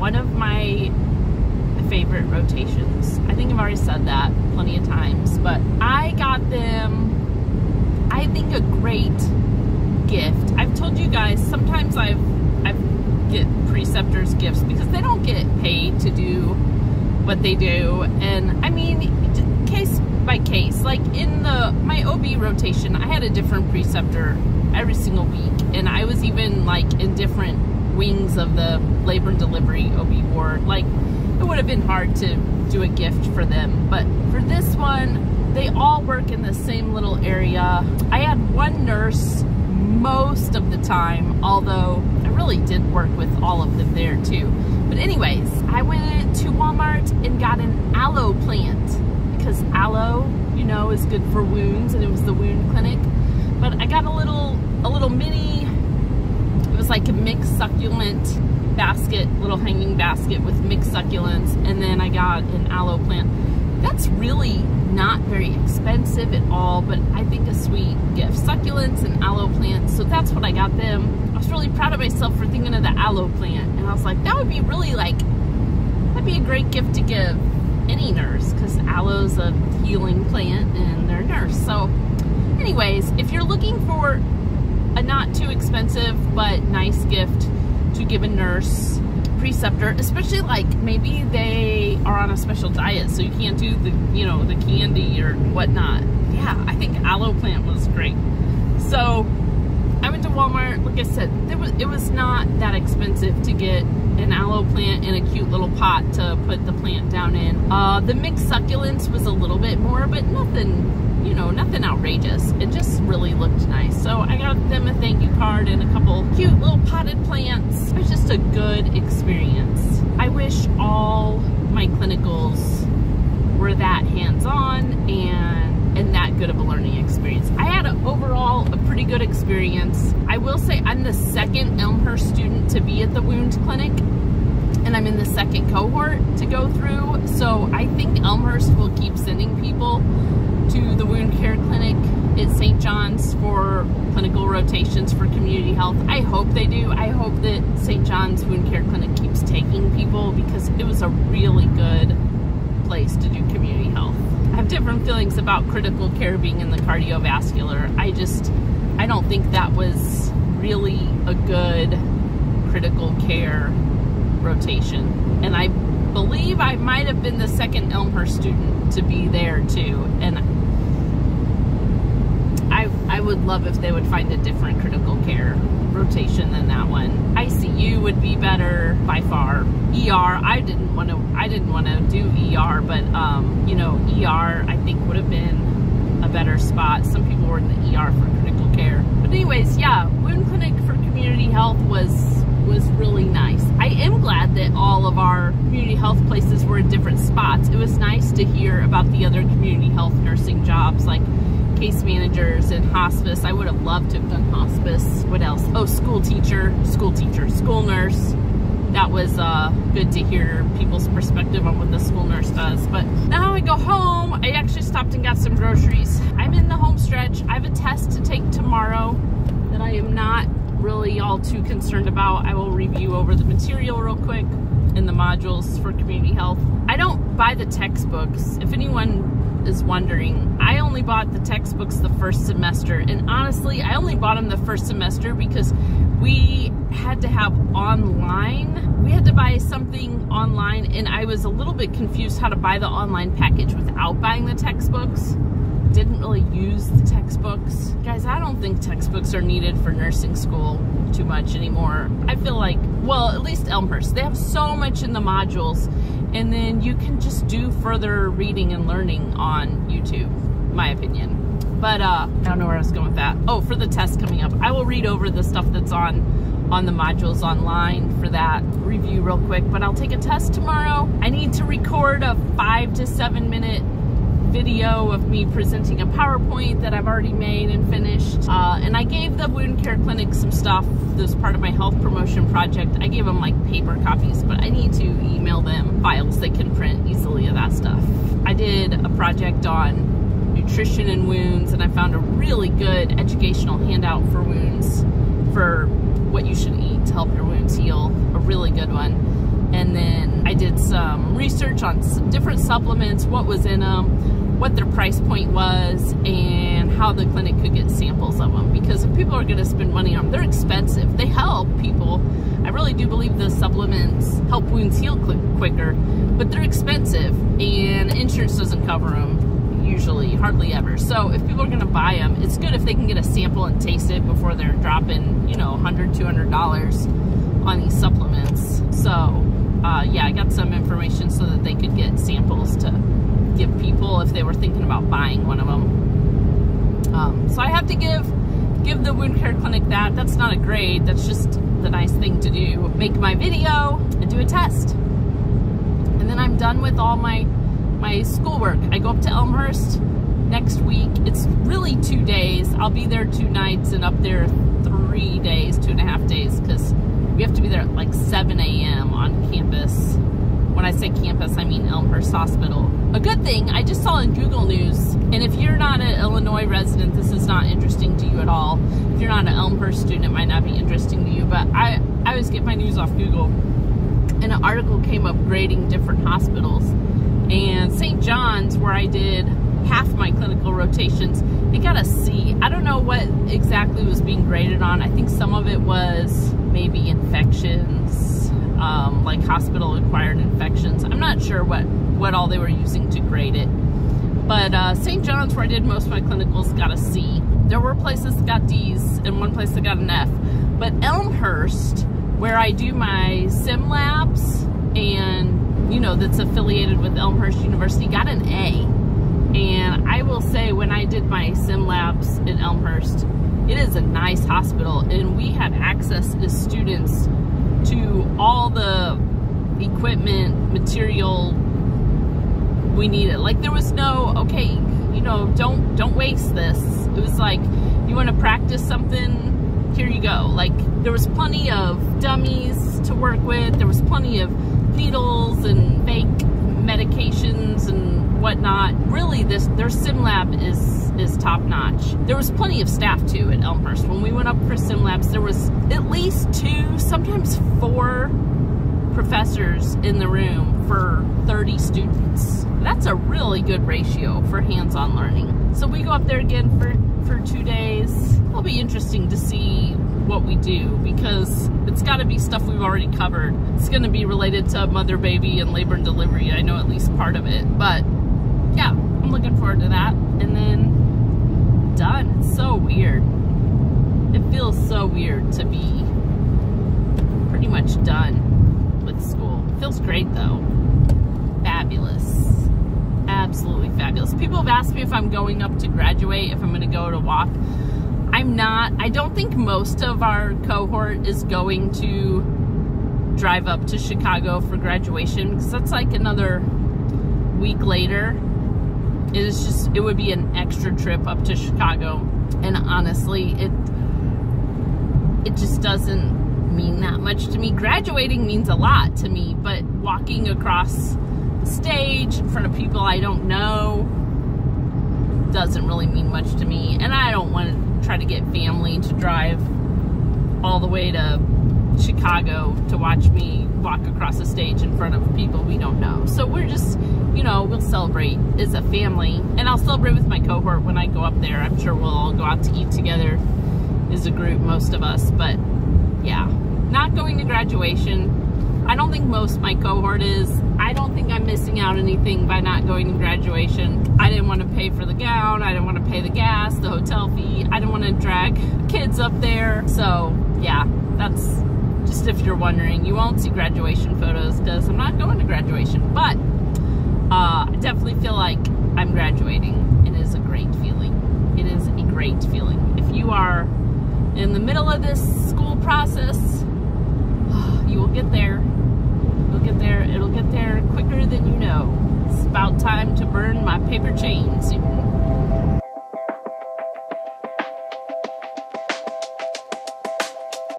one of my favorite rotations. I think I've already said that plenty of times, but I got them, I think, a great gift. I've told you guys, sometimes I get preceptors gifts because they don't get paid to do what they do. And I mean, case by case, like in my OB rotation, I had a different preceptor every single week, and I was even like in different wings of the labor and delivery OB ward. Like, it would have been hard to do a gift for them, but for this one, they all work in the same little area. I had one nurse most of the time, although I really did work with all of them there too. But anyways, I went to Walmart and got an aloe plant because aloe, you know, is good for wounds, and it was the wound clinic. But I got a little mini, it was like a mixed succulent basket, little hanging basket with mixed succulents, and then I got an aloe plant. That's really not very expensive at all, but I think a sweet gift. Succulents and aloe plants, so that's what I got them. I was really proud of myself for thinking of the aloe plant, and I was like, that would be really that'd be a great gift to give any nurse, because aloe's a healing plant and they're a nurse. So anyways, if you're looking for a not too expensive but nice gift to give a nurse preceptor, especially like maybe they are on a special diet, so you can't do the, you know, the candy or whatnot. Yeah, I think aloe plant was great. So I went to Walmart. Like I said, it was not that expensive to get an aloe plant in a cute little pot to put the plant down in. The mixed succulents was a little bit more, but nothing, you know, nothing outrageous. It just really looked nice. So I got them a thank you card and a couple cute little potted plants. It was just a good experience. I wish all my clinicals were that hands-on and that good of a learning experience. I had overall a pretty good experience. I will say I'm the second Elmhurst student to be at the wound clinic, and I'm in the second cohort to go through. So I think Elmhurst will keep sending people to the wound care clinic at St. John's for clinical rotations for community health. I hope they do. I hope that St. John's Wound Care Clinic keeps taking people, because it was a really good place to do community health. I have different feelings about critical care being in the cardiovascular. I don't think that was really a good critical care rotation. And I believe I might have been the second Elmhurst student to be there too. And I would love if they would find a different critical care rotation than that one. ICU would be better by far. ER, I didn't want to do ER, but you know, ER I think would have been a better spot. Some people were in the ER for critical care. But anyways, yeah, wound clinic for community health was really nice. I am glad that all of our community health places were in different spots. It was nice to hear about the other community health nursing jobs, like case managers and hospice. I would have loved to have done hospice. What else? Oh, school teacher, school nurse. That was good to hear people's perspective on what the school nurse does. But now I go home. I actually stopped and got some groceries. I'm in the home stretch. I have a test to take tomorrow that I am not really all too concerned about. I will review over the material real quick in the modules for community health. I don't buy the textbooks. If anyone is wondering, I only bought the textbooks the first semester, and honestly I only bought them the first semester because we had to have online. We had to buy something online, and I was a little bit confused how to buy the online package without buying the textbooks. Didn't really use the textbooks. Guys, I don't think textbooks are needed for nursing school too much anymore. I feel like, well, at least Elmhurst, they have so much in the modules, and then you can just do further reading and learning on YouTube, in my opinion. But I don't know where I was going with that. Oh, for the test coming up, I will read over the stuff that's on the modules online for that review real quick. But I'll take a test tomorrow. I need to record a 5 to 7 minute video of me presenting a PowerPoint that I've already made and finished. And I gave the wound care clinic some stuff. This part of my health promotion project. I gave them like paper copies, but I need to email them files they can print easily of that stuff. I did a project on nutrition and wounds, and I found a really good educational handout for wounds, for what you should eat to help your wounds heal. A really good one. And then I did some research on different supplements, what was in them, what their price point was, and how the clinic could get samples of them. Because if people are going to spend money on them, they're expensive. They help people. I really do believe the supplements help wounds heal quicker, but they're expensive, and insurance doesn't cover them usually, hardly ever. So if people are going to buy them, it's good if they can get a sample and taste it before they're dropping, you know, $100, $200 on these supplements. So yeah, I got some information so that they could get samples to give people if they were thinking about buying one of them. So I have to give the wound care clinic that. That's not a grade, that's just the nice thing to do. Make my video and do a test. And then I'm done with all my schoolwork. I go up to Elmhurst next week. It's really 2 days. I'll be there 2 nights and up there 3 days, 2.5 days, because we have to be there at like 7 a.m. on campus. When I say campus, I mean Elmhurst Hospital. A good thing, I just saw in Google News, and if you're not an Illinois resident, this is not interesting to you at all. If you're not an Elmhurst student, it might not be interesting to you, but I always get my news off Google, and an article came up grading different hospitals. And St. John's, where I did half my clinical rotations, it got a C. I don't know what exactly was being graded on. I think some of it was maybe infections, like hospital-acquired infections. I'm not sure what all they were using to grade it. But St. John's, where I did most of my clinicals, got a C. There were places that got D's and one place that got an F. But Elmhurst, where I do my sim labs, and you know, that's affiliated with Elmhurst University, got an A. And I will say, when I did my sim labs in Elmhurst, it is a nice hospital, and we had access as students to all the equipment, material we needed. Like, there was no, okay, you know, don't waste this. It was like, you want to practice something, here you go. Like, there was plenty of dummies to work with. There was plenty of needles and fake medications and whatnot. Really, their sim lab is top notch. There was plenty of staff too at Elmhurst. When we went up for sim labs, there was at least 2, sometimes 4 professors in the room for 30 students. That's a really good ratio for hands-on learning. So we go up there again for 2 days. It'll be interesting to see what we do, because it's got to be stuff we've already covered. It's going to be related to mother, baby, and labor and delivery. I know at least part of it, but yeah, I'm looking forward to that. And then done. It's so weird. It feels so weird to be pretty much done with school. It feels great though. Fabulous. Absolutely fabulous. People have asked me if I'm going up to graduate, if I'm going to go to walk. I'm not. I don't think most of our cohort is going to drive up to Chicago for graduation, because that's like another week later. It would be an extra trip up to Chicago, and honestly, it just doesn't mean that much to me. Graduating means a lot to me, but walking across the stage in front of people I don't know doesn't really mean much to me, and I don't want to try to get family to drive all the way to Chicago to watch me walk across the stage in front of people we don't know. So we're just, you know, we'll celebrate as a family, and I'll celebrate with my cohort when I go up there. I'm sure we'll all go out to eat together as a group, most of us, but yeah, not going to graduation. I don't think most of my cohort is. I don't think I'm missing out anything by not going to graduation. I didn't want to pay for the gown. I didn't want to pay the gas, the hotel fee. I didn't want to drag kids up there. So yeah, that's just, if you're wondering, you won't see graduation photos because I'm not going to graduation. But I definitely feel like I'm graduating. It is a great feeling. It is a great feeling. If you are in the middle of this school process,